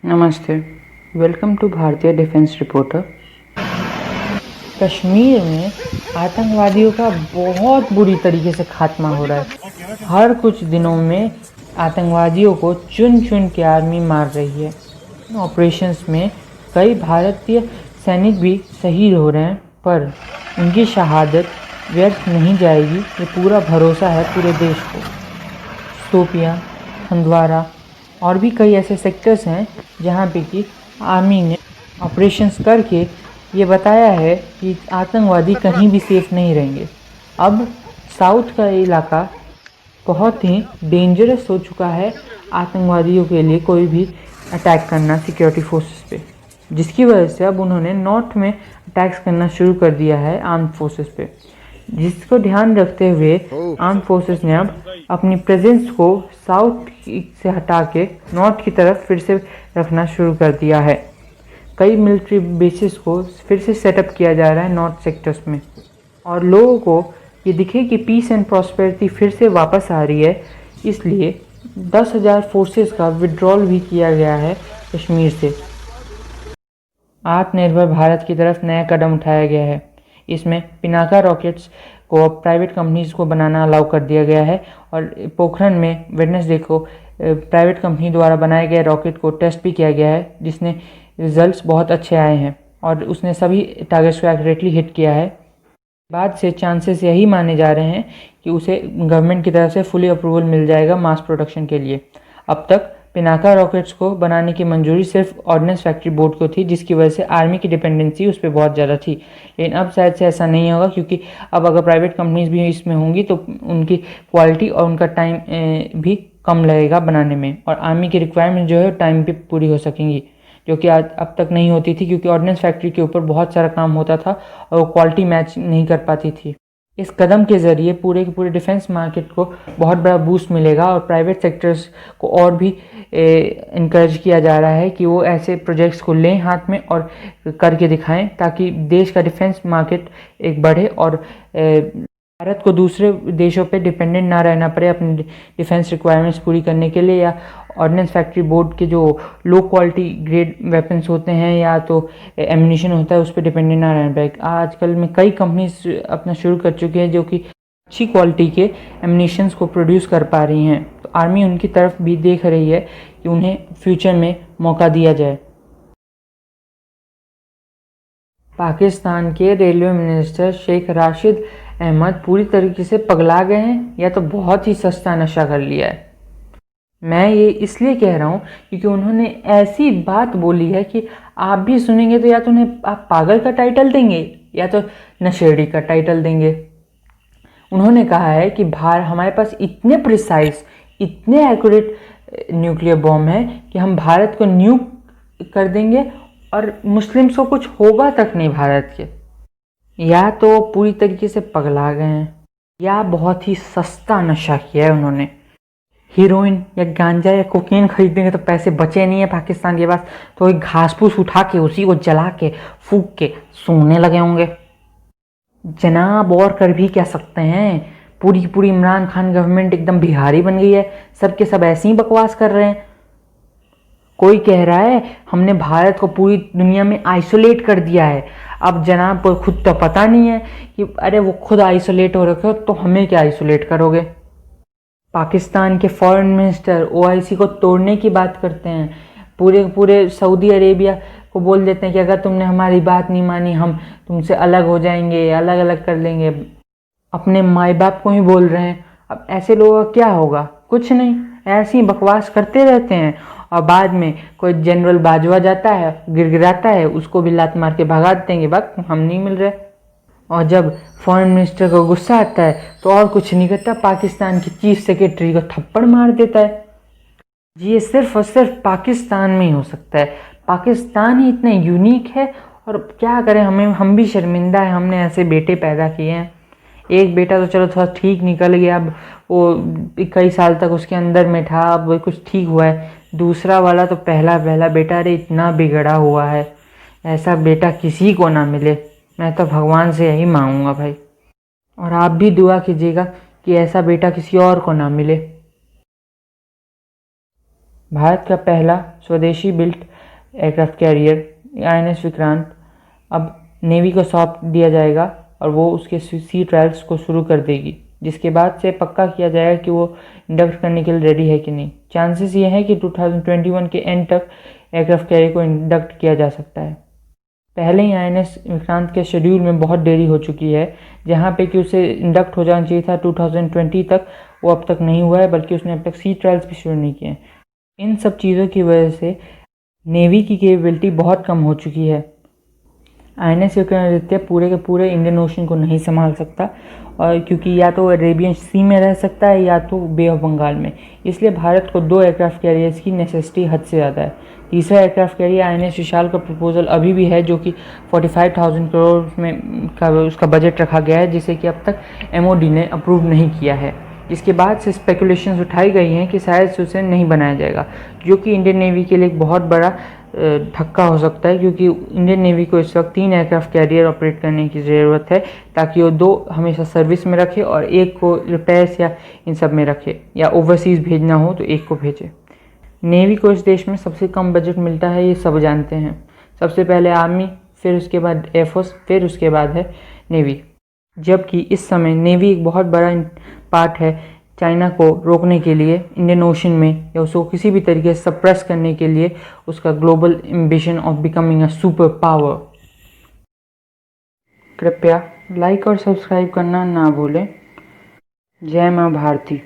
नमस्ते। Welcome to भारतीय defence reporter. Kashmir में आतंकवादियों का बहुत बुरी तरीके से खात्मा हो रहा है। हर कुछ दिनों में आतंकवादियों को चुन चुन के आर्मी मार रही है। ऑपरेशंस में कई भारतीय सैनिक भी शहीद हो रहे हैं, पर उनकी शहादत व्यर्थ नहीं जाएगी, ये पूरा भरोसा है पूरे देश को। शोपियां, हंदवारा और भी कई ऐसे सेक्टर्स हैं जहाँ पे कि आर्मी ने ऑपरेशंस करके ये बताया है कि आतंकवादी कहीं भी सेफ नहीं रहेंगे। अब साउथ का इलाका बहुत ही डेंजरस हो चुका है आतंकवादियों के लिए कोई भी अटैक करना सिक्योरिटी फोर्सेस पे, जिसकी वजह से अब उन्होंने नॉर्थ में अटैक्स करना शुरू कर दिया है आर्म फोर्सेस पे, जिसको ध्यान रखते हुए आर्म फोर्सेस ने अब अपनी प्रेजेंस को साउथ से हटा के नॉर्थ की तरफ फिर से रखना शुरू कर दिया है। कई मिलिट्री बेसिस को फिर से सेटअप किया जा रहा है नॉर्थ सेक्टर्स में, और लोगों को ये दिखे कि पीस एंड प्रॉस्पेरिटी फिर से वापस आ रही है, इसलिए 10,000 फोर्सेस का विड्रॉल भी किया गया है कश्मीर से। आत्मनिर्भर भारत की तरफ नया कदम उठाया गया है। इसमें पिनाका रॉकेट्स को प्राइवेट कंपनीज को बनाना अलाउ कर दिया गया है, और पोखरण में वेडनेसडे को प्राइवेट कंपनी द्वारा बनाए गए रॉकेट को टेस्ट भी किया गया है, जिसने रिजल्ट्स बहुत अच्छे आए हैं और उसने सभी टारगेट्स को एक्यूरेटली हिट किया है। बाद से चांसेस यही माने जा रहे हैं कि उसे गवर्नमेंट की तरफ से फुली अप्रूवल मिल जाएगा मास प्रोडक्शन के लिए। अब तक पिनाका रॉकेट्स को बनाने की मंजूरी सिर्फ ऑर्डिनेंस फैक्ट्री बोर्ड को थी, जिसकी वजह से आर्मी की डिपेंडेंसी उस पर बहुत ज़्यादा थी। लेकिन अब शायद से ऐसा नहीं होगा, क्योंकि अब अगर प्राइवेट कंपनीज भी इसमें होंगी तो उनकी क्वालिटी और उनका टाइम भी कम लगेगा बनाने में, और आर्मी की रिक्वायरमेंट जो है टाइम पे पूरी हो सकेंगी, जो कि आज अब तक नहीं होती थी, क्योंकि ऑर्डिनेंस फैक्ट्री के ऊपर बहुत सारा काम होता था और वो क्वालिटी मैच नहीं कर पाती थी। इस कदम के ज़रिए पूरे के पूरे डिफेंस मार्केट को बहुत बड़ा बूस्ट मिलेगा, और प्राइवेट सेक्टर्स को और भी इनकरेज किया जा रहा है कि वो ऐसे प्रोजेक्ट्स को लें हाथ में और करके दिखाएं, ताकि देश का डिफेंस मार्केट एक बढ़े और भारत को दूसरे देशों पे डिपेंडेंट ना रहना पड़े अपनी डिफेंस रिक्वायरमेंट्स पूरी करने के लिए, या ऑर्डिनेंस फैक्ट्री बोर्ड के जो लो क्वालिटी ग्रेड वेपन्स होते हैं या तो एम्यूनिशन होता है उस पर डिपेंडेंट ना रहना पड़े। आजकल में कई कंपनीज अपना शुरू कर चुकी हैं जो कि अच्छी क्वालिटी के एम्यूनिशंस को प्रोड्यूस कर पा रही हैं, तो आर्मी उनकी तरफ भी देख रही है कि उन्हें फ्यूचर में मौका दिया जाए। पाकिस्तान के रेलवे मिनिस्टर शेख राशिद अहमद पूरी तरीके से पगला गए हैं, या तो बहुत ही सस्ता नशा कर लिया है। मैं ये इसलिए कह रहा हूँ क्योंकि उन्होंने ऐसी बात बोली है कि आप भी सुनेंगे तो या तो उन्हें आप पागल का टाइटल देंगे या तो नशेड़ी का टाइटल देंगे। उन्होंने कहा है कि हमारे पास इतने प्रिसाइज, इतने एक्यूरेट न्यूक्लियर बॉम्ब है कि हम भारत को न्यूक कर देंगे और मुस्लिम्स को कुछ होगा तक नहीं भारत के। या तो पूरी तरीके से पगला गए हैं, या बहुत ही सस्ता नशा किया है उन्होंने। हीरोइन या गांजा या कोकीन खरीदेंगे तो पैसे बचे नहीं है पाकिस्तान के पास, तो एक घास फूस उठा के उसी को जला के फूक के सोने लगे होंगे। जनाब और कर भी क्या सकते हैं, पूरी पूरी इमरान खान गवर्नमेंट एकदम बिहारी बन गई है, सबके सब ऐसे ही बकवास कर रहे हैं। कोई कह रहा है हमने भारत को पूरी दुनिया में आइसोलेट कर दिया है। अब जनाब को खुद तो पता नहीं है कि अरे वो खुद आइसोलेट हो रखे हो तो हमें क्या आइसोलेट करोगे। पाकिस्तान के फॉरेन मिनिस्टर ओआईसी को तोड़ने की बात करते हैं, पूरे सऊदी अरेबिया को बोल देते हैं कि अगर तुमने हमारी बात नहीं मानी हम तुमसे अलग हो जाएंगे, अलग अलग कर लेंगे। अपने माई बाप को ही बोल रहे हैं। अब ऐसे लोगों का क्या होगा, कुछ नहीं, ऐसी बकवास करते रहते हैं, और बाद में कोई जनरल बाजवा जाता है, गिड़गिड़ाता है, उसको भी लात मार के भगा देंगे, बस हम नहीं मिल रहे। और जब फॉरेन मिनिस्टर को गुस्सा आता है तो और कुछ नहीं करता, पाकिस्तान की चीफ सेक्रेटरी को थप्पड़ मार देता है। ये सिर्फ और सिर्फ पाकिस्तान में ही हो सकता है, पाकिस्तान ही इतना यूनिक है। और क्या करें, हम भी शर्मिंदा है, हमने ऐसे बेटे पैदा किए हैं। एक बेटा तो चलो थोड़ा ठीक निकल गया, अब वो कई साल तक उसके अंदर में था, अब वो कुछ ठीक हुआ है। दूसरा वाला तो पहला बेटा अरे इतना बिगड़ा हुआ है, ऐसा बेटा किसी को ना मिले। मैं तो भगवान से यही मांगूंगा भाई, और आप भी दुआ कीजिएगा कि ऐसा बेटा किसी और को ना मिले। भारत का पहला स्वदेशी built aircraft carrier INS Vikrant अब नेवी को सौंप दिया जाएगा और वो उसके सी ट्रायल्स को शुरू कर देगी, जिसके बाद से पक्का किया जाएगा कि वो इंडक्ट करने के लिए रेडी है कि नहीं। चांसेस ये हैं कि 2021 के एंड तक एयरक्राफ्ट कैरियर को इंडक्ट किया जा सकता है। पहले ही INS विक्रांत के शेड्यूल में बहुत देरी हो चुकी है, जहाँ पे कि उसे इंडक्ट हो जाना चाहिए था 2020 तक, वो अब तक नहीं हुआ है, बल्कि उसने अब तक सी ट्रायल्स भी शुरू नहीं किए हैं। इन सब चीज़ों की वजह से नेवी की कैपेबिलिटी बहुत कम हो चुकी है। INS विक्रमादित्य पूरे के पूरे इंडियन ओशन को नहीं संभाल सकता, और क्योंकि या तो अरेबियन सी में रह सकता है या तो बे ऑफ बंगाल में, इसलिए भारत को 2 एयरक्राफ्ट कैरियर्स की नेसेसिटी हद से ज़्यादा है। तीसरा एयरक्राफ्ट कैरियर INS विशाल का प्रपोजल अभी भी है, जो कि 45,000 करोड़ में का उसका बजट रखा गया है, जिसे कि अब तक MOD ने अप्रूव नहीं किया है। जिसके बाद से स्पेकुलेशंस उठाई गई हैं कि शायद से उसे नहीं बनाया जाएगा, जो कि इंडियन नेवी के लिए एक बहुत बड़ा धक्का हो सकता है, क्योंकि इंडियन नेवी को इस वक्त 3 एयरक्राफ्ट कैरियर ऑपरेट करने की ज़रूरत है, ताकि वो 2 हमेशा सर्विस में रखे और एक को रिपेयर्स या इन सब में रखे, या ओवरसीज़ भेजना हो तो एक को भेजे। नेवी को इस देश में सबसे कम बजट मिलता है, ये सब जानते हैं। सबसे पहले आर्मी, फिर उसके बाद एयरफोर्स, फिर उसके बाद है नेवी। जबकि इस समय नेवी एक बहुत बड़ा पार्ट है चाइना को रोकने के लिए इंडियन ओशन में, या उसको किसी भी तरीके से सप्रेस करने के लिए, उसका global ambition of becoming a super power. कृपया लाइक और सब्सक्राइब करना ना भूलें। जय माँ भारती।